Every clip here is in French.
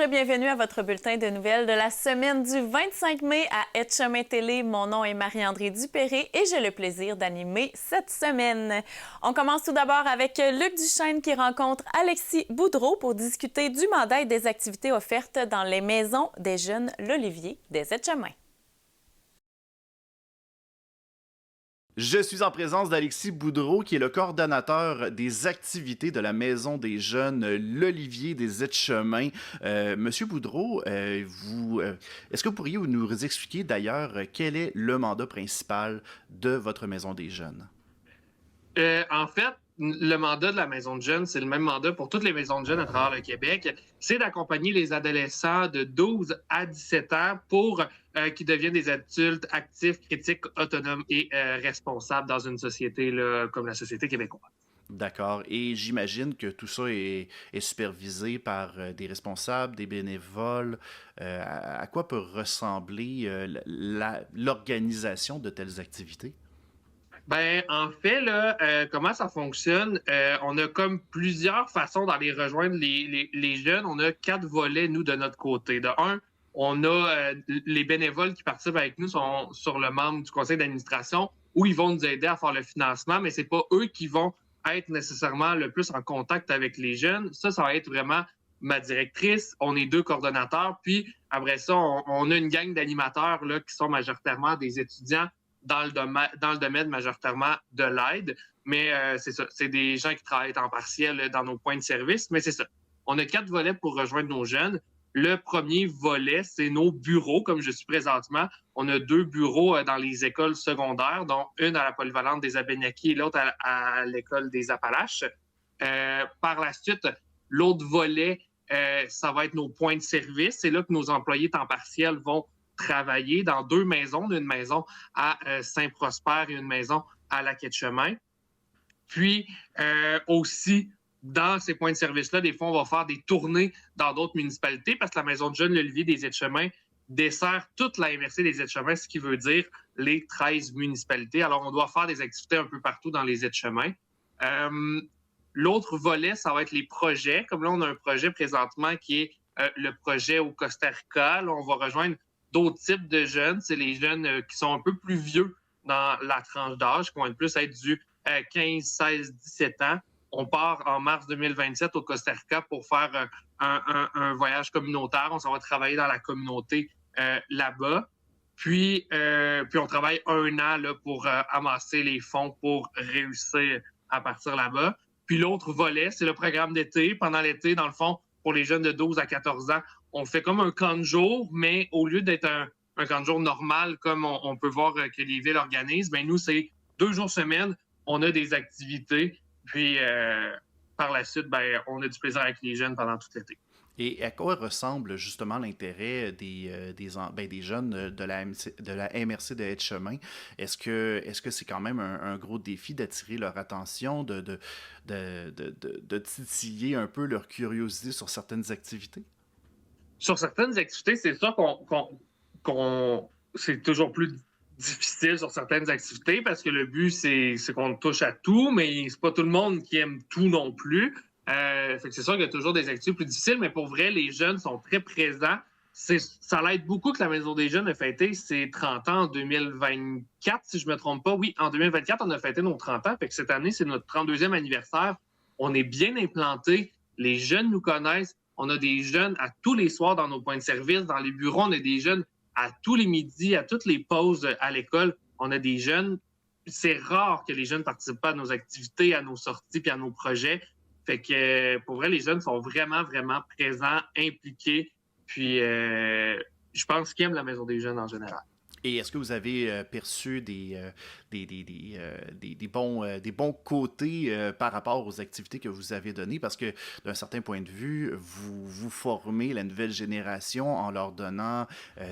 Bonjour et bienvenue à votre bulletin de nouvelles de la semaine du 25 mai à Etchemin Télé. Mon nom est Marie-André Dupéré et j'ai le plaisir d'animer cette semaine. On commence tout d'abord avec Luc Duchesne qui rencontre Alexis Boudreau pour discuter du mandat et des activités offertes dans les maisons des jeunes L'Olivier des Etchemins. Je suis en présence d'Alexis Boudreau, qui est le coordonnateur des activités de la Maison des Jeunes L'Olivier des Etchemins. Monsieur Boudreau, est-ce que vous pourriez nous expliquer d'ailleurs quel est le mandat principal de votre Maison des Jeunes? En fait, le mandat de la Maison de jeunes, c'est le même mandat pour toutes les maisons de jeunes à travers le Québec. C'est d'accompagner les adolescents de 12 à 17 ans pour qu'ils deviennent des adultes actifs, critiques, autonomes et responsables dans une société là, comme la société québécoise. D'accord. Et j'imagine que tout ça est supervisé par des responsables, des bénévoles. À quoi peut ressembler l'organisation de telles activités? Ben, en fait, là, comment ça fonctionne? On a comme plusieurs façons d'aller rejoindre les jeunes. On a 4 volets, nous, de notre côté. De un, on a les bénévoles qui participent avec nous sont sur le membre du conseil d'administration où ils vont nous aider à faire le financement, mais c'est pas eux qui vont être nécessairement le plus en contact avec les jeunes. Ça va être vraiment ma directrice. On est 2 coordonnateurs. Puis, après ça, on a une gang d'animateurs là, qui sont majoritairement des étudiants dans le domaine majoritairement de l'aide. Mais c'est ça, c'est des gens qui travaillent en partiel dans nos points de service. Mais c'est ça. On a 4 volets pour rejoindre nos jeunes. Le premier volet, c'est nos bureaux, comme je suis présentement. On a 2 bureaux dans les écoles secondaires, dont une à la polyvalente des Abénaquis et l'autre à l'école des Appalaches. Par la suite, l'autre volet, ça va être nos points de service. C'est là que nos employés temps partiel vont travailler dans 2 maisons, une maison à Saint-Prosper et une maison à Lac-Etchemin. Puis aussi, dans ces points de service-là, des fois, on va faire des tournées dans d'autres municipalités parce que la Maison de jeunes L'Olivier des Etchemins dessert toute la MRC des Etchemins, ce qui veut dire les 13 municipalités. Alors, on doit faire des activités un peu partout dans les Etchemins. L'autre volet, ça va être les projets. Comme là, on a un projet présentement qui est le projet au Costa Rica. Là, on va rejoindre d'autres types de jeunes. C'est les jeunes qui sont un peu plus vieux dans la tranche d'âge, qui vont être plus être du 15, 16, 17 ans. On part en mars 2027 au Costa Rica pour faire un voyage communautaire. On s'en va travailler dans la communauté là-bas. Puis on travaille 1 an là, pour amasser les fonds pour réussir à partir là-bas. Puis l'autre volet, c'est le programme d'été. Pendant l'été, dans le fond, pour les jeunes de 12 à 14 ans, on fait comme un camp de jour, mais au lieu d'être un camp de jour normal, comme on peut voir que les villes organisent, ben nous, c'est 2 jours semaine, on a des activités, puis par la suite, ben, on a du plaisir avec les jeunes pendant tout l'été. Et à quoi ressemble justement l'intérêt des jeunes de la MRC de Etchemin? Est-ce que c'est quand même un gros défi d'attirer leur attention, de titiller un peu leur curiosité sur certaines activités? Sur certaines activités, c'est sûr c'est toujours plus difficile sur certaines activités parce que le but, c'est qu'on touche à tout, mais c'est pas tout le monde qui aime tout non plus. Fait que c'est sûr qu'il y a toujours des activités plus difficiles, mais pour vrai, les jeunes sont très présents. Ça l'aide beaucoup que la Maison des jeunes a fêté ses 30 ans en 2024, si je ne me trompe pas. Oui, en 2024, on a fêté nos 30 ans. Fait que cette année, c'est notre 32e anniversaire. On est bien implantés. Les jeunes nous connaissent. On a des jeunes à tous les soirs dans nos points de service. Dans les bureaux, on a des jeunes à tous les midis, à toutes les pauses à l'école. On a des jeunes. C'est rare que les jeunes ne participent pas à nos activités, à nos sorties puis à nos projets. Fait que pour vrai, les jeunes sont vraiment, vraiment présents, impliqués. Puis je pense qu'ils aiment la Maison des jeunes en général. Et est-ce que vous avez perçu des bons côtés par rapport aux activités que vous avez données? Parce que d'un certain point de vue, vous formez la nouvelle génération en leur donnant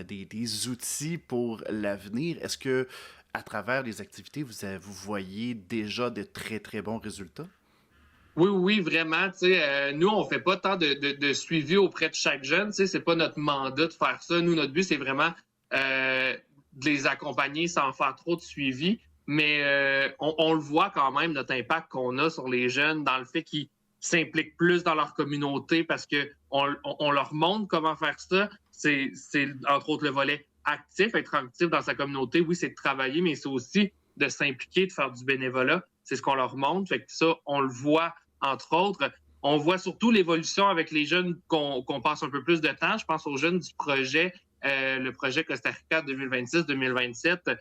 des outils pour l'avenir. Est-ce que à travers les activités, vous voyez déjà de très, très bons résultats? Oui, vraiment. Nous, on ne fait pas tant de suivi auprès de chaque jeune. C'est pas notre mandat de faire ça. Nous, notre but, c'est vraiment de les accompagner sans faire trop de suivi. Mais on le voit quand même, notre impact qu'on a sur les jeunes dans le fait qu'ils s'impliquent plus dans leur communauté parce que on leur montre comment faire ça. C'est entre autres le volet actif, être actif dans sa communauté. Oui, c'est de travailler, mais c'est aussi de s'impliquer, de faire du bénévolat. C'est ce qu'on leur montre. Fait que ça, on le voit, entre autres. On voit surtout l'évolution avec les jeunes qu'on passe un peu plus de temps. Je pense aux jeunes du projet, le projet Costa Rica 2026-2027,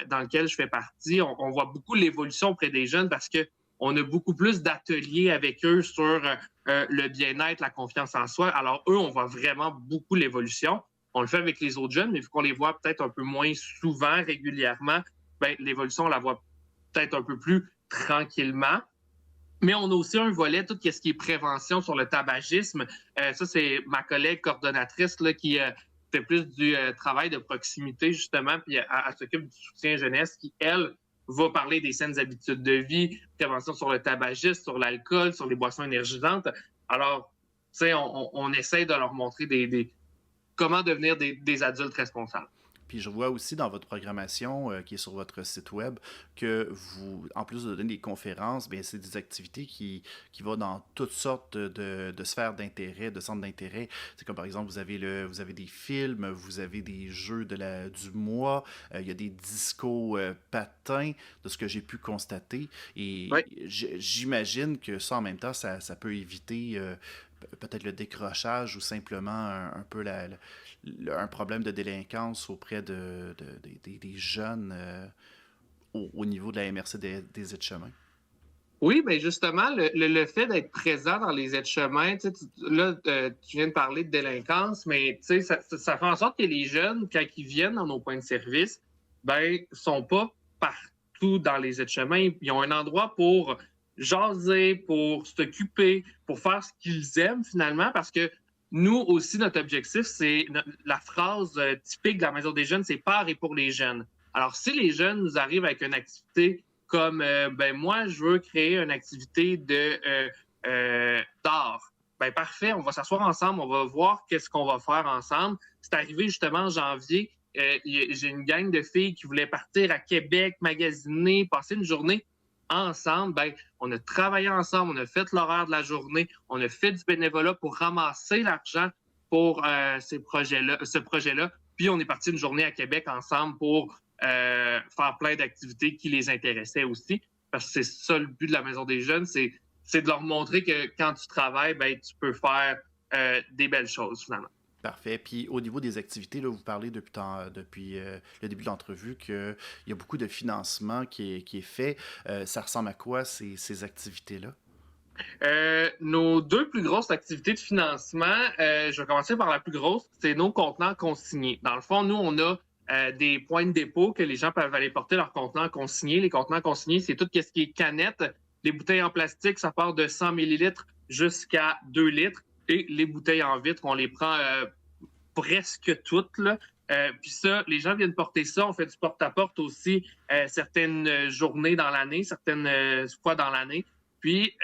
dans lequel je fais partie. On voit beaucoup l'évolution auprès des jeunes parce qu'on a beaucoup plus d'ateliers avec eux sur le bien-être, la confiance en soi. Alors, eux, on voit vraiment beaucoup l'évolution. On le fait avec les autres jeunes, mais vu qu'on les voit peut-être un peu moins souvent, régulièrement, ben, l'évolution, on la voit peut-être un peu plus tranquillement. Mais on a aussi un volet, tout ce qui est prévention sur le tabagisme. Ça, c'est ma collègue coordonnatrice là, qui fait plus du travail de proximité, justement, puis elle s'occupe du soutien jeunesse qui, elle, va parler des saines habitudes de vie, prévention sur le tabagisme, sur l'alcool, sur les boissons énergisantes. Alors, tu sais, on essaie de leur montrer comment devenir des adultes responsables. Puis je vois aussi dans votre programmation qui est sur votre site web que vous, en plus de donner des conférences, bien, c'est des activités qui vont dans toutes sortes de sphères d'intérêt, de centres d'intérêt. C'est comme par exemple, vous avez des films, vous avez des jeux du mois, il y a des discos patins, de ce que j'ai pu constater. Et Oui. j'imagine que ça, en même temps, ça peut éviter peut-être le décrochage ou simplement un peu un problème de délinquance auprès des jeunes au niveau de la MRC des aides-chemins. Oui, bien justement, le fait d'être présent dans les aides-chemins, là, tu viens de parler de délinquance, mais ça fait en sorte que les jeunes, quand ils viennent dans nos points de service, ben, sont pas partout dans les aides-chemins. Ils ont un endroit pour jaser, pour s'occuper, pour faire ce qu'ils aiment finalement, parce que nous aussi, notre objectif, c'est la phrase typique de la Maison des jeunes, c'est par et pour les jeunes. Alors, si les jeunes nous arrivent avec une activité comme, ben moi, je veux créer une activité d'art, ben parfait, on va s'asseoir ensemble, on va voir qu'est-ce qu'on va faire ensemble. C'est arrivé justement en janvier, j'ai une gang de filles qui voulaient partir à Québec, magasiner, passer une journée ensemble. Ben, on a travaillé ensemble, on a fait l'horaire de la journée, on a fait du bénévolat pour ramasser l'argent pour ce projet-là. Puis on est parti une journée à Québec ensemble pour faire plein d'activités qui les intéressaient aussi. Parce que c'est ça le but de la Maison des jeunes, c'est de leur montrer que quand tu travailles, ben, tu peux faire des belles choses finalement. Parfait. Puis au niveau des activités, là, vous parlez depuis le début de l'entrevue qu'il y a beaucoup de financement qui est fait. Ça ressemble à quoi ces activités-là? Nos deux plus grosses activités de financement, je vais commencer par la plus grosse, c'est nos contenants consignés. Dans le fond, nous, on a des points de dépôt que les gens peuvent aller porter leurs contenants consignés. Les contenants consignés, c'est tout ce qui est canettes. Les bouteilles en plastique, ça part de 100 millilitres jusqu'à 2 litres. Et les bouteilles en vitre, on les prend presque toutes, là. Puis ça, les gens viennent porter ça. On fait du porte-à-porte aussi certaines journées dans l'année, certaines fois dans l'année. Puis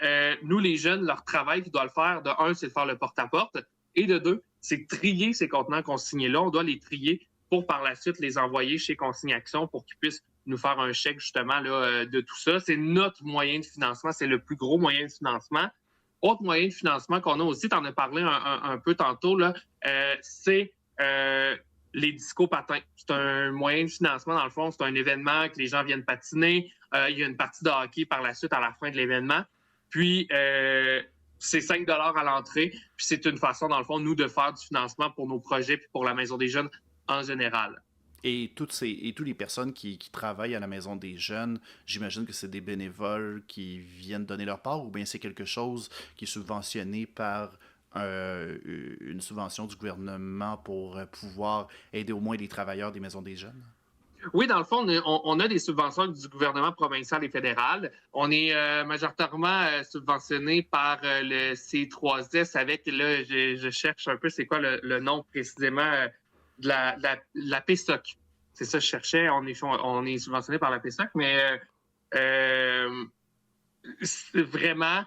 nous, les jeunes, leur travail qu'ils doivent faire, de un, c'est de faire le porte-à-porte. Et de deux, c'est de trier ces contenants consignés-là. On doit les trier pour par la suite les envoyer chez Consigne Action pour qu'ils puissent nous faire un chèque justement là, de tout ça. C'est notre moyen de financement, c'est le plus gros moyen de financement. Autre moyen de financement qu'on a aussi, tu en as parlé un peu tantôt, là, c'est les discos patins. C'est un moyen de financement, dans le fond, c'est un événement que les gens viennent patiner. Il y a une partie de hockey par la suite à la fin de l'événement. Puis, c'est 5 $ à l'entrée. Puis, c'est une façon, dans le fond, nous, de faire du financement pour nos projets puis pour la Maison des jeunes en général. Et toutes les personnes qui travaillent à la Maison des jeunes, j'imagine que c'est des bénévoles qui viennent donner leur part ou bien c'est quelque chose qui est subventionné par une subvention du gouvernement pour pouvoir aider au moins les travailleurs des Maisons des jeunes? Oui, dans le fond, on a des subventions du gouvernement provincial et fédéral. On est majoritairement subventionné par le C3S avec, là, je cherche un peu c'est quoi le nom précisément de la PSOC. C'est ça que je cherchais. On est subventionné par la PSOC, mais c'est vraiment,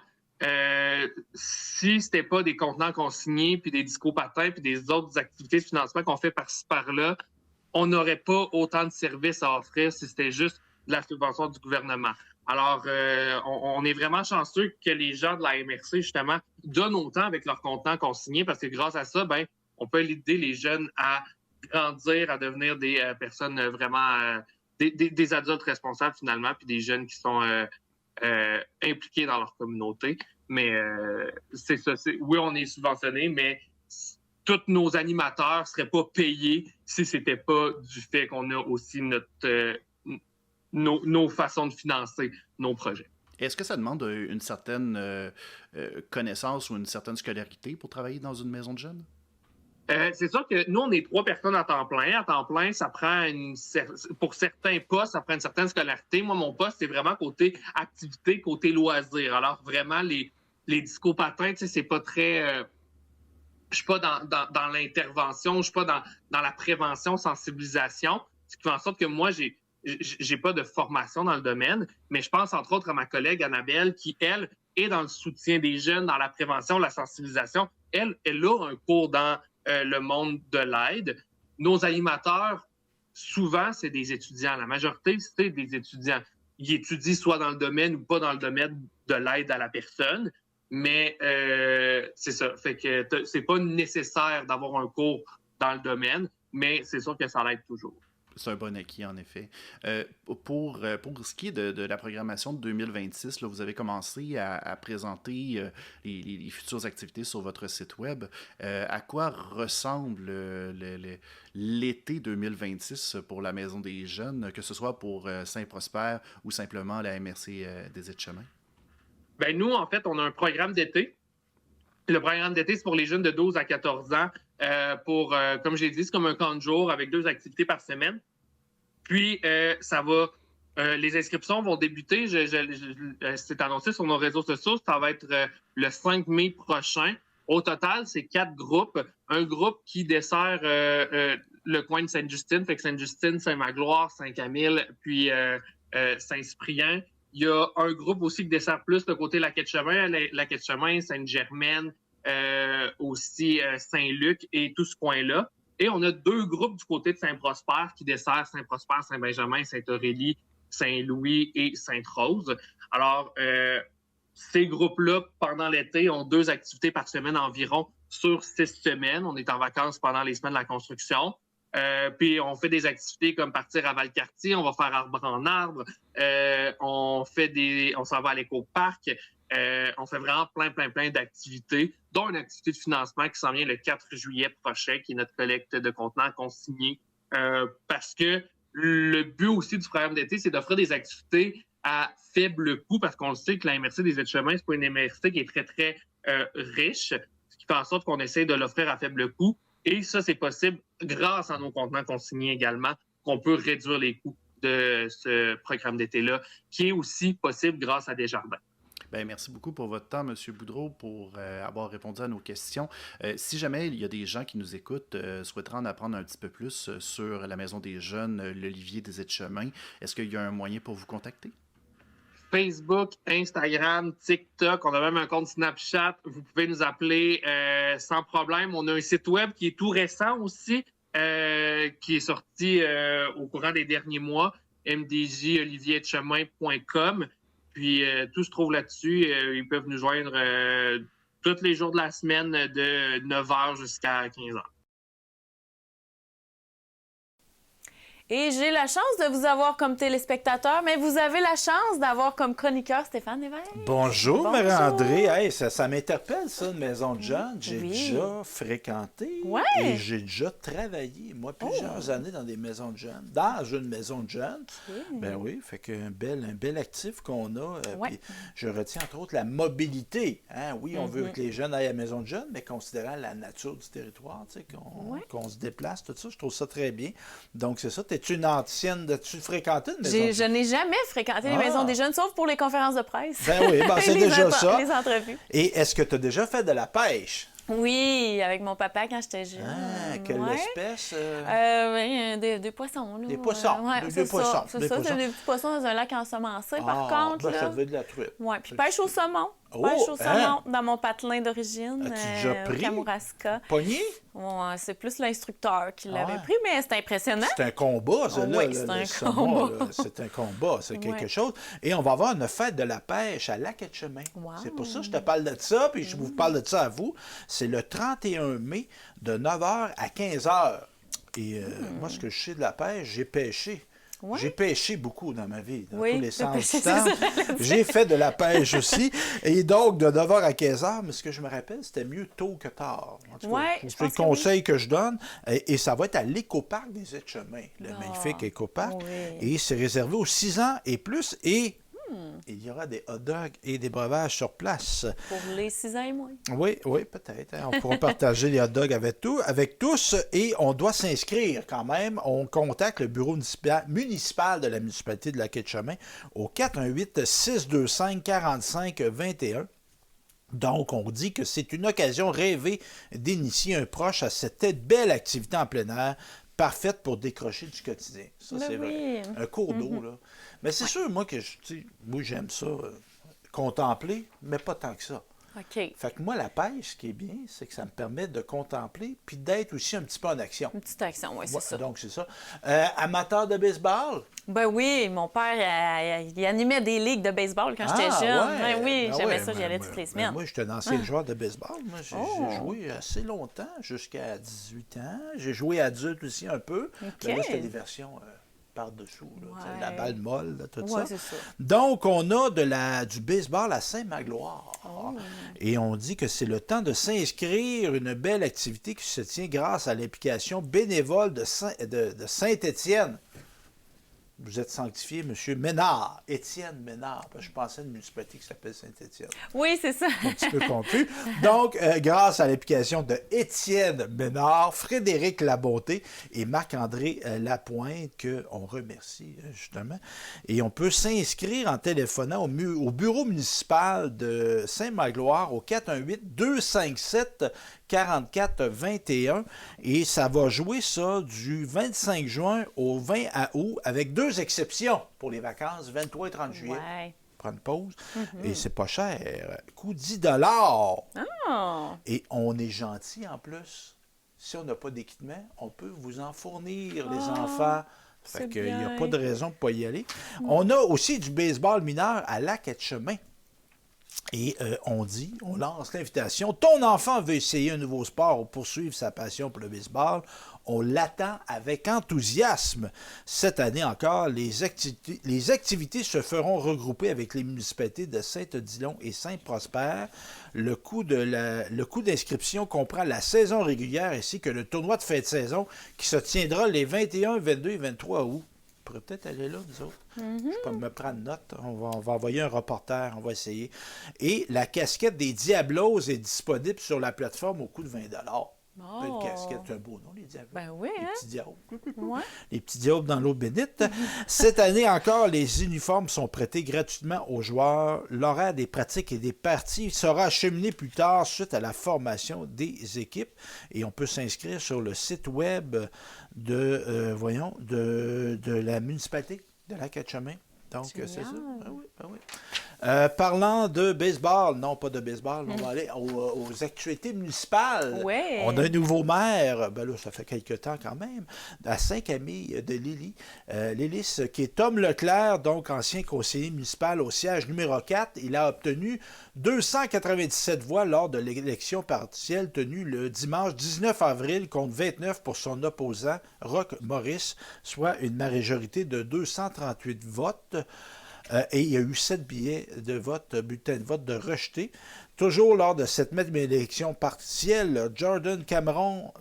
si c'était pas des contenants consignés, puis des discos patins, puis des autres activités de financement qu'on fait par-ci par-là, on n'aurait pas autant de services à offrir si c'était juste de la subvention du gouvernement. Alors, on est vraiment chanceux que les gens de la MRC, justement, donnent autant avec leur contenant consigné parce que grâce à ça, ben, on peut aider les jeunes à grandir, à devenir des personnes vraiment, des adultes responsables finalement, puis des jeunes qui sont impliqués dans leur communauté. Mais c'est ça. Oui, on est subventionné, mais tous nos animateurs ne seraient pas payés si ce n'était pas du fait qu'on a aussi nos façons de financer nos projets. Est-ce que ça demande une certaine connaissance ou une certaine scolarité pour travailler dans une maison de jeunes? C'est sûr que nous, on est 3 personnes à temps plein. À temps plein, ça prend pour certains postes, ça prend une certaine scolarité. Moi, mon poste, c'est vraiment côté activité, côté loisir. Alors, vraiment, les disco-patins, tu sais, c'est pas très... je suis pas dans l'intervention, je suis pas dans la prévention, sensibilisation, ce qui fait en sorte que moi, j'ai pas de formation dans le domaine, mais je pense entre autres à ma collègue Annabelle qui, elle, est dans le soutien des jeunes, dans la prévention, la sensibilisation. Elle a un cours dans le monde de l'aide. Nos animateurs, souvent, c'est des étudiants. La majorité, c'est des étudiants. Ils étudient soit dans le domaine ou pas dans le domaine de l'aide à la personne. Mais c'est ça. Fait que c'est pas nécessaire d'avoir un cours dans le domaine, mais c'est sûr que ça l'aide toujours. C'est un bon acquis, en effet. Pour ce qui est de la programmation de 2026, là, vous avez commencé à présenter les futures activités sur votre site web. À quoi ressemble l'été 2026 pour la Maison des Jeunes, que ce soit pour Saint-Prosper ou simplement la MRC des Etchemins? Ben nous, en fait, on a un programme d'été. Le programme d'été, c'est pour les jeunes de 12 à 14 ans. Comme j'ai dit, c'est comme un camp de jour avec 2 activités par semaine. Puis, les inscriptions vont débuter. C'est annoncé sur nos réseaux sociaux. Ça va être le 5 mai prochain. Au total, c'est 4 groupes. Un groupe qui dessert le coin de Sainte-Justine, fait que Sainte-Justine, Saint-Magloire, Saint-Camille, puis Saint-Cyprien. Il y a un groupe aussi qui dessert plus le côté Lac-Etchemin, Lac-Etchemin, Sainte-Germaine, aussi Saint-Luc et tout ce coin-là. Et on a 2 groupes du côté de Saint-Prosper qui dessertent Saint-Prosper, Saint-Benjamin, Sainte-Aurélie, Saint-Louis et Sainte-Rose. Alors, ces groupes-là, pendant l'été, ont 2 activités par semaine environ sur 6 semaines. On est en vacances pendant les semaines de la construction. Puis on fait des activités comme partir à Valcartier, on va faire arbre en arbre, on s'en va à l'éco-parc, on fait vraiment plein d'activités, dont une activité de financement qui s'en vient le 4 juillet prochain, qui est notre collecte de contenants consignés, parce que le but aussi du programme d'été, c'est d'offrir des activités à faible coût, parce qu'on le sait que la MRC des Etchemins, c'est pas une MRC qui est très riche, ce qui fait en sorte qu'on essaie de l'offrir à faible coût. Et ça, c'est possible grâce à nos contenants consignés également, qu'on peut réduire les coûts de ce programme d'été-là, qui est aussi possible grâce à Desjardins. Bien, merci beaucoup pour votre temps, M. Boudreau, pour avoir répondu à nos questions. Si jamais il y a des gens qui nous écoutent, souhaiteraient en apprendre un petit peu plus sur la Maison des Jeunes, l'Olivier des Etchemins, est-ce qu'il y a un moyen pour vous contacter? Facebook, Instagram, TikTok, on a même un compte Snapchat. Vous pouvez nous appeler sans problème. On a un site web qui est tout récent aussi, qui est sorti au courant des derniers mois, mdjolivieretchemin.com. Puis tout se trouve là-dessus. Ils peuvent nous joindre tous les jours de la semaine de 9h jusqu'à 15h. Et j'ai la chance de vous avoir comme téléspectateur, mais vous avez la chance d'avoir comme chroniqueur Stéphane Lévesque. Bonjour, Marie-André. Hey, ça m'interpelle, ça, une maison de jeunes. J'ai déjà fréquenté et j'ai déjà travaillé, moi, plusieurs années dans des maisons de jeunes. Dans une maison de jeunes. Ben oui, fait qu'un bel actif qu'on a. Puis je retiens, entre autres, la mobilité. Hein? Oui, on veut que les jeunes aillent à la maison de jeunes, mais considérant la nature du territoire, tu sais, qu'on se déplace, tout ça, je trouve ça très bien. Donc, c'est ça. Es-tu une ancienne? As-tu fréquenté une maison de jeunes? Je n'ai jamais fréquenté les maisons des jeunes, sauf pour les conférences de presse. Ben oui, c'est déjà ça. Les entrevues. Et est-ce que tu as déjà fait de la pêche? Oui, avec mon papa quand j'étais jeune. Ah, quelle espèce? Des poissons. Là. Des poissons. Des poissons. C'est ça, c'est des petits poissons dans un lac ensemencé, par contre. Ça devait être de la truite. Oui, puis pêche au saumon. Pêche au saumon dans mon patelin d'origine, As-tu déjà pris? Kamouraska. Pogné? Ouais, c'est plus l'instructeur qui l'avait pris, mais c'est impressionnant. C'est un combat, ça, là. Oui, c'est un combat. C'est un combat, c'est quelque chose. Et on va avoir une fête de la pêche à Lac-Etchemin. Wow. C'est pour ça que je te parle de ça, puis je vous parle de ça à vous. C'est le 31 mai, de 9h à 15h. Et moi, ce que je sais de la pêche, j'ai pêché. Ouais. J'ai pêché beaucoup dans ma vie, dans tous les sens du temps. J'ai fait de la pêche aussi. Et donc, de 9h à 15h, mais ce que je me rappelle, c'était mieux tôt que tard. C'est le conseil que je donne. Et ça va être à l'Écoparc des Etchemins, le magnifique Écoparc. Et c'est réservé aux 6 ans et plus. Et il y aura des hot dogs et des breuvages sur place. Pour les 6 ans et moins. Oui, peut-être. On pourra partager les hot dogs avec tous. Et on doit s'inscrire quand même. On contacte le bureau municipal de la municipalité de Lac-Etchemin au 418-625-4521. Donc, on dit que c'est une occasion rêvée d'initier un proche à cette belle activité en plein air, parfaite pour décrocher du quotidien. Ça, c'est vrai. Un cours d'eau, là. Mais c'est sûr, moi, moi, j'aime ça, contempler, mais pas tant que ça. OK. Fait que moi, la pêche, ce qui est bien, c'est que ça me permet de contempler puis d'être aussi un petit peu en action. Une petite action, oui, c'est ça. Donc, c'est ça. Amateur de baseball? Ben oui, mon père, il animait des ligues de baseball quand j'étais jeune. Ouais. Oui, j'aimais ça, j'y allais toutes les semaines. Moi, j'étais un ancien joueur de baseball. Moi, j'ai joué assez longtemps, jusqu'à 18 ans. J'ai joué adulte aussi un peu. Mais là, c'était des versions par-dessous. La balle molle, là, tout ça. C'est ça. Donc, on a du baseball à Saint-Magloire. Et on dit que c'est le temps de s'inscrire, une belle activité qui se tient grâce à l'implication bénévole de Saint-Étienne. Vous êtes sanctifié, M. Ménard, Étienne Ménard. Parce que je pensais à une municipalité qui s'appelle Saint-Étienne. Oui, c'est ça. Un petit peu confus. Donc, grâce à l'implication de Étienne Ménard, Frédéric Labonté et Marc-André Lapointe, qu'on remercie justement. Et on peut s'inscrire en téléphonant au bureau municipal de Saint-Magloire au 418-257-4421. Et ça va jouer ça du 25 juin au 20 août avec 2 exceptions pour les vacances, 23 et 30 juillet. Ouais. Prendre pause. Et c'est pas cher. Coût 10 $. Et on est gentil en plus. Si on n'a pas d'équipement, on peut vous en fournir, les enfants. Fait qu'il n'y a pas de raison pour ne pas y aller. On a aussi du baseball mineur à Lac-Etchemin. Et on lance l'invitation. Ton enfant veut essayer un nouveau sport ou poursuivre sa passion pour le baseball. On l'attend avec enthousiasme. Cette année encore, les activités se feront regrouper avec les municipalités de Saint-Odilon et Saint-Prosper. Le coût d'inscription comprend la saison régulière ainsi que le tournoi de fin de saison qui se tiendra les 21, 22 et 23 août. On pourrait peut-être aller là, nous autres. Je peux me prendre note. On va envoyer un reporter. On va essayer. Et la casquette des Diablos est disponible sur la plateforme au coût de 20 $. Belle casquette, c'est un beau nom, les Diablos. Ben oui, les petits diables. Ouais. Les petits diables dans l'eau bénite. Cette année encore, les uniformes sont prêtés gratuitement aux joueurs. L'horaire des pratiques et des parties sera acheminé plus tard suite à la formation des équipes. Et on peut s'inscrire sur le site web de la municipalité de Lac-Etchemin. Donc, c'est ça. Ben oui. Parlant de baseball, non pas de baseball, on va aller aux actualités municipales. Ouais. On a un nouveau maire, ben là, ça fait quelques temps quand même, à Saint-Camille de Lélis. Lélis, qui est Tom Leclerc, donc ancien conseiller municipal au siège numéro 4. Il a obtenu 297 voix lors de l'élection partielle tenue le dimanche 19 avril contre 29 pour son opposant, Roch Maurice, soit une majorité de 238 votes. Et il y a eu 7 bulletins de vote de rejetés. Toujours lors de cette même élection partielle, Jordan Cameron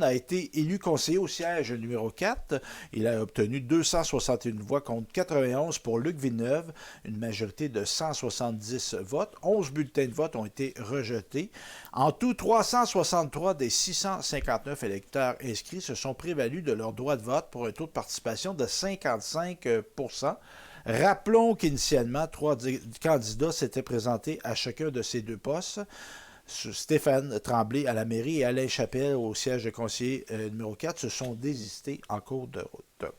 a été élu conseiller au siège numéro 4. Il a obtenu 261 voix contre 91 pour Luc Villeneuve, une majorité de 170 votes. 11 bulletins de vote ont été rejetés. En tout, 363 des 659 électeurs inscrits se sont prévalus de leur droit de vote pour un taux de participation de 55%. Rappelons qu'initialement, 3 candidats s'étaient présentés à chacun de ces 2 postes. Stéphane Tremblay à la mairie et Alain Chapelle au siège de conseiller numéro 4 se sont désistés en cours de route.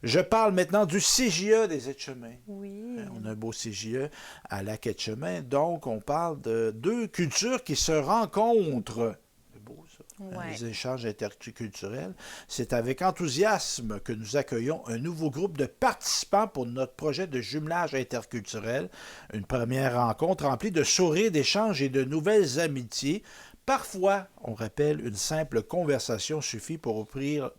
Je parle maintenant du CJE des Etchemins. Oui. On a un beau CJE à Lac-Etchemin. Donc, on parle de deux cultures qui se rencontrent. C'est beau, ça. Ouais. Les échanges interculturels. C'est avec enthousiasme que nous accueillons un nouveau groupe de participants pour notre projet de jumelage interculturel. Une première rencontre remplie de sourires, d'échanges et de nouvelles amitiés. Parfois, on rappelle, une simple conversation suffit pour ouvrir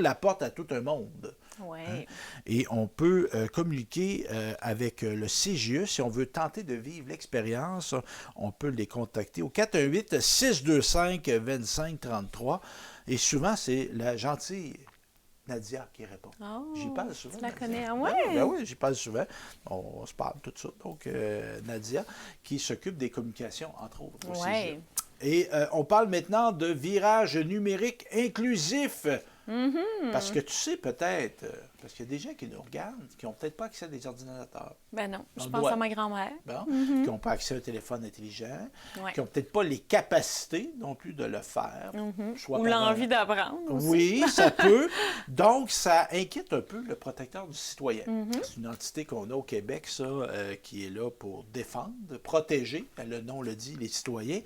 la porte à tout un monde. Ouais. Hein? Et on peut communiquer avec le CJE. Si on veut tenter de vivre l'expérience, on peut les contacter au 418-625-2533. Et souvent, c'est la gentille Nadia qui répond. Oh, j'y parle souvent. Tu la Nadia. connais, ah ouais? Ben oui, j'y parle souvent. On se parle tout ça. Donc, Nadia, qui s'occupe des communications, entre autres, au CJE. Et on parle maintenant de virage numérique inclusif. Mm-hmm. Parce que tu sais peut-être, parce qu'il y a des gens qui nous regardent qui n'ont peut-être pas accès à des ordinateurs. Ben non, je On pense doit. à ma grand-mère. Bon, Mm-hmm. qui n'ont pas accès à un téléphone intelligent, Ouais. qui n'ont peut-être pas les capacités non plus de le faire. Mm-hmm. Soit Ou par l'envie d'apprendre aussi. Oui, ça peut. Donc, ça inquiète un peu le protecteur du citoyen. Mm-hmm. C'est une entité qu'on a au Québec, ça, qui est là pour défendre, protéger, le nom le dit, les citoyens.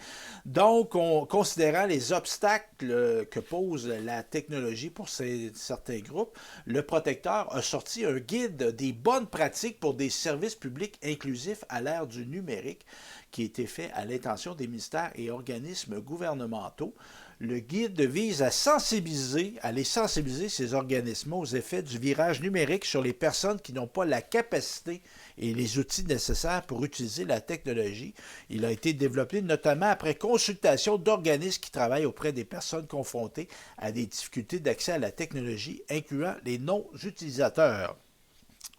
Donc, considérant les obstacles que pose la technologie pour certains groupes, le protecteur a sorti un guide des bonnes pratiques pour des services publics inclusifs à l'ère du numérique qui a été fait à l'intention des ministères et organismes gouvernementaux. Le guide vise à sensibiliser ces organismes aux effets du virage numérique sur les personnes qui n'ont pas la capacité et les outils nécessaires pour utiliser la technologie. Il a été développé notamment après consultation d'organismes qui travaillent auprès des personnes confrontées à des difficultés d'accès à la technologie, incluant les non-utilisateurs.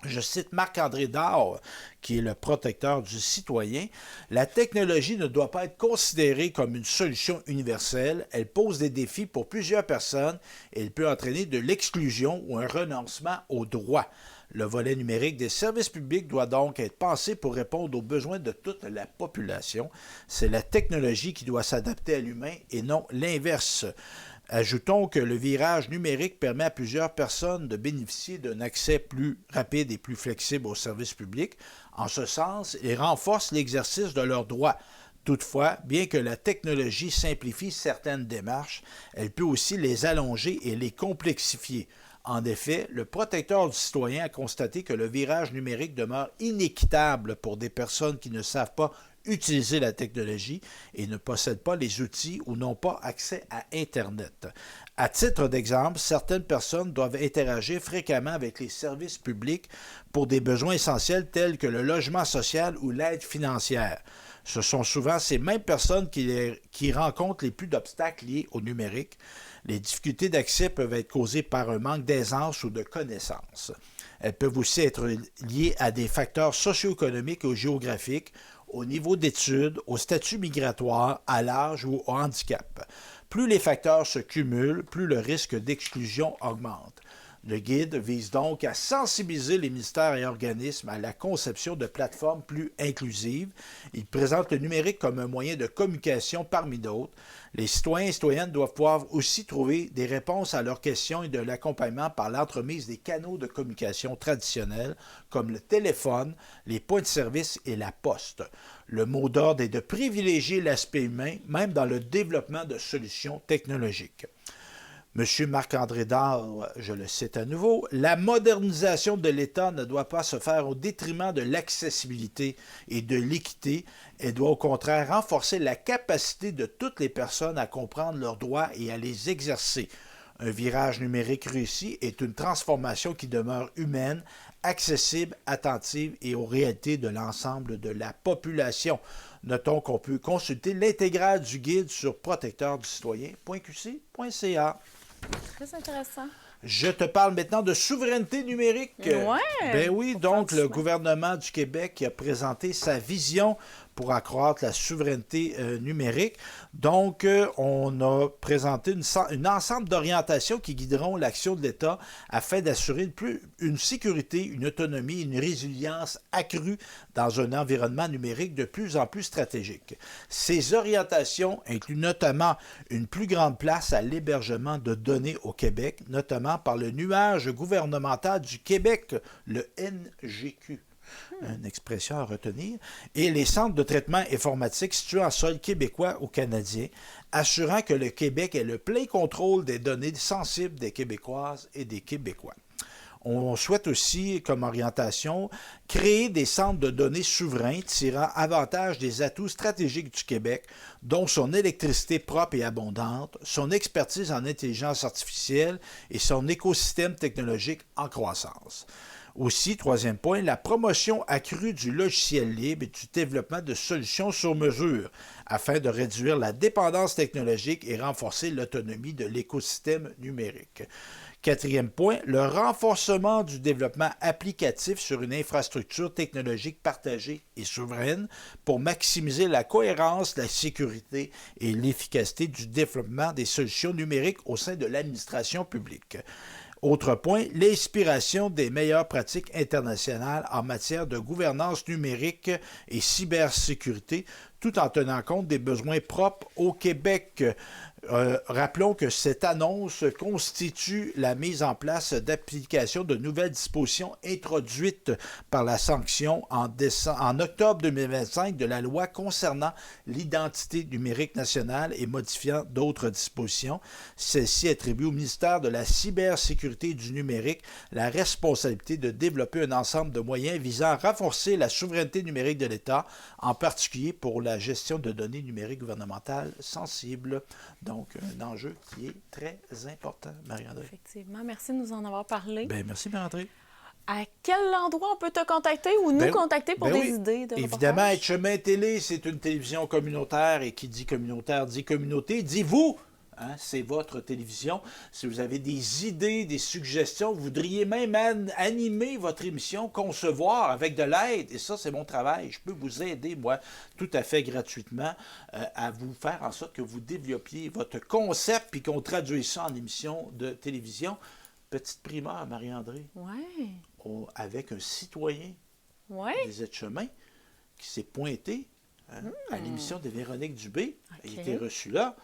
Je cite Marc-André Daure, qui est le protecteur du citoyen. La technologie ne doit pas être considérée comme une solution universelle. Elle pose des défis pour plusieurs personnes et elle peut entraîner de l'exclusion ou un renoncement aux droits. Le volet numérique des services publics doit donc être pensé pour répondre aux besoins de toute la population. C'est la technologie qui doit s'adapter à l'humain et non l'inverse. Ajoutons que le virage numérique permet à plusieurs personnes de bénéficier d'un accès plus rapide et plus flexible aux services publics. En ce sens, il renforce l'exercice de leurs droits. Toutefois, bien que la technologie simplifie certaines démarches, elle peut aussi les allonger et les complexifier. En effet, le protecteur du citoyen a constaté que le virage numérique demeure inéquitable pour des personnes qui ne savent pas utiliser la technologie et ne possèdent pas les outils ou n'ont pas accès à Internet. À titre d'exemple, certaines personnes doivent interagir fréquemment avec les services publics pour des besoins essentiels tels que le logement social ou l'aide financière. Ce sont souvent ces mêmes personnes qui rencontrent les plus d'obstacles liés au numérique. Les difficultés d'accès peuvent être causées par un manque d'aisance ou de connaissances. Elles peuvent aussi être liées à des facteurs socio-économiques ou géographiques, au niveau d'études, au statut migratoire, à l'âge ou au handicap. Plus les facteurs se cumulent, plus le risque d'exclusion augmente. Le guide vise donc à sensibiliser les ministères et organismes à la conception de plateformes plus inclusives. Il présente le numérique comme un moyen de communication parmi d'autres. Les citoyens et citoyennes doivent pouvoir aussi trouver des réponses à leurs questions et de l'accompagnement par l'entremise des canaux de communication traditionnels comme le téléphone, les points de service et la poste. Le mot d'ordre est de privilégier l'aspect humain, même dans le développement de solutions technologiques. Monsieur Marc-André Daure, je le cite à nouveau, « La modernisation de l'État ne doit pas se faire au détriment de l'accessibilité et de l'équité. Elle doit au contraire renforcer la capacité de toutes les personnes à comprendre leurs droits et à les exercer. Un virage numérique réussi est une transformation qui demeure humaine, accessible, attentive et aux réalités de l'ensemble de la population. » Notons qu'on peut consulter l'intégrale du guide sur protecteurdicitoyen.qc.ca. Très intéressant. Je te parle maintenant de souveraineté numérique. Ouais. Ben oui, donc le gouvernement du Québec a présenté sa vision pour accroître la souveraineté numérique. Donc, on a présenté une ensemble d'orientations qui guideront l'action de l'État afin d'assurer une sécurité, une autonomie, une résilience accrue dans un environnement numérique de plus en plus stratégique. Ces orientations incluent notamment une plus grande place à l'hébergement de données au Québec, notamment par le nuage gouvernemental du Québec, le NGQ. Une expression à retenir, et les centres de traitement informatique situés en sol québécois ou canadien, assurant que le Québec ait le plein contrôle des données sensibles des Québécoises et des Québécois. On souhaite aussi, comme orientation, créer des centres de données souverains tirant avantage des atouts stratégiques du Québec, dont son électricité propre et abondante, son expertise en intelligence artificielle et son écosystème technologique en croissance. Aussi, troisième point, la promotion accrue du logiciel libre et du développement de solutions sur mesure afin de réduire la dépendance technologique et renforcer l'autonomie de l'écosystème numérique. Quatrième point, le renforcement du développement applicatif sur une infrastructure technologique partagée et souveraine pour maximiser la cohérence, la sécurité et l'efficacité du développement des solutions numériques au sein de l'administration publique. Autre point, l'inspiration des meilleures pratiques internationales en matière de gouvernance numérique et cybersécurité, tout en tenant compte des besoins propres au Québec. Rappelons que cette annonce constitue la mise en place d'applications de nouvelles dispositions introduites par la sanction en octobre 2025 de la loi concernant l'identité numérique nationale et modifiant d'autres dispositions. Celle-ci attribue au ministère de la cybersécurité et du numérique la responsabilité de développer un ensemble de moyens visant à renforcer la souveraineté numérique de l'État, en particulier pour la gestion de données numériques gouvernementales sensibles. Donc, un enjeu qui est très important, Marie-André. Effectivement. Merci de nous en avoir parlé. Bien, merci, Marie-André. À quel endroit on peut te contacter ou nous contacter pour des idées de Évidemment, reportage? Être-Chemin Télé, c'est une télévision communautaire et qui dit communautaire dit communauté. Dit vous! Hein, c'est votre télévision. Si vous avez des idées, des suggestions, vous voudriez même animer votre émission, concevoir avec de l'aide, et ça, c'est mon travail. Je peux vous aider, moi, tout à fait gratuitement, à vous faire en sorte que vous développiez votre concept puis qu'on traduise ça en émission de télévision. Petite primeur, Marie-André. Oui. Avec un citoyen des Aides-Chemins qui s'est pointé à l'émission de Véronique Dubé. Il était reçu là.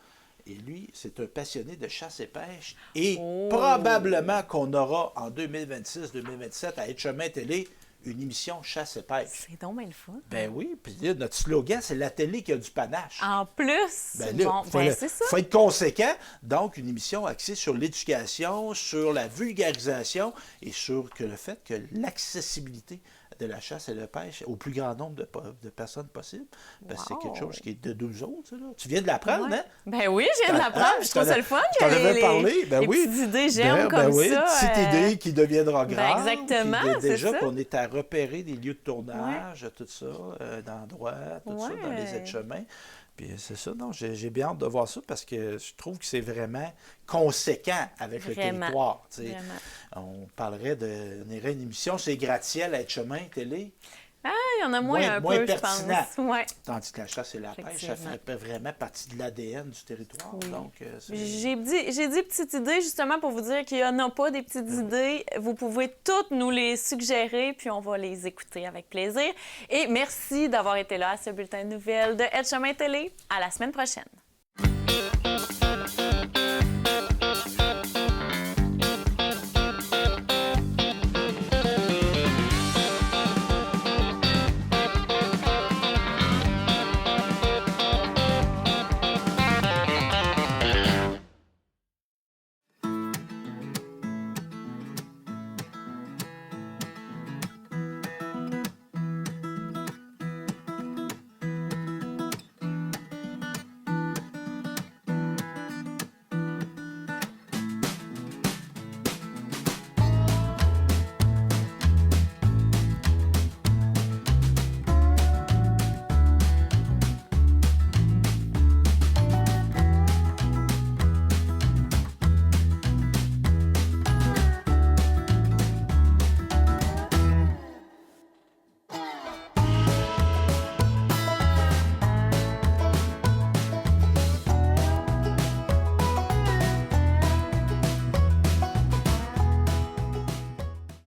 Et lui, c'est un passionné de chasse et pêche. Et probablement qu'on aura en 2026-2027 à Aides-Chemins Télé une émission chasse et pêche. C'est donc bien le fun. Ben oui, puis là, notre slogan, c'est la télé qui a du panache. En plus, ben là, bon, c'est ça. Il faut être conséquent. Donc, une émission axée sur l'éducation, sur la vulgarisation et sur le fait que l'accessibilité de la chasse et de la pêche au plus grand nombre de personnes possible. Parce que c'est quelque chose qui est de nous autres. Là. Tu viens de l'apprendre, hein? Ben oui, je viens de l'apprendre. Je trouve ça le fun. Je t'en avais parlé. Ben les oui. petites idées, j'aime comme oui, ça. Petite idée qui deviendra grande. Exactement, puis déjà c'est ça. qu'on est à repérer des lieux de tournage, tout ça, d'endroits, tout ça, dans les aides-chemins. Puis c'est ça, non, j'ai bien hâte de voir ça parce que je trouve que c'est vraiment conséquent avec le territoire. On parlerait on irait une émission, c'est gratte-ciel à Aides-Chemins Télé. Ah, il y en a moins un peu, pertinent. je pense. Ouais. Tandis que la chasse et la pêche, ça fait vraiment partie de l'ADN du territoire. Oui. Donc, j'ai dit petites idées justement pour vous dire qu'il n'y en a pas des petites idées. Vous pouvez toutes nous les suggérer, puis on va les écouter avec plaisir. Et merci d'avoir été là à ce bulletin de nouvelles de Aides-Chemins Télé. À la semaine prochaine.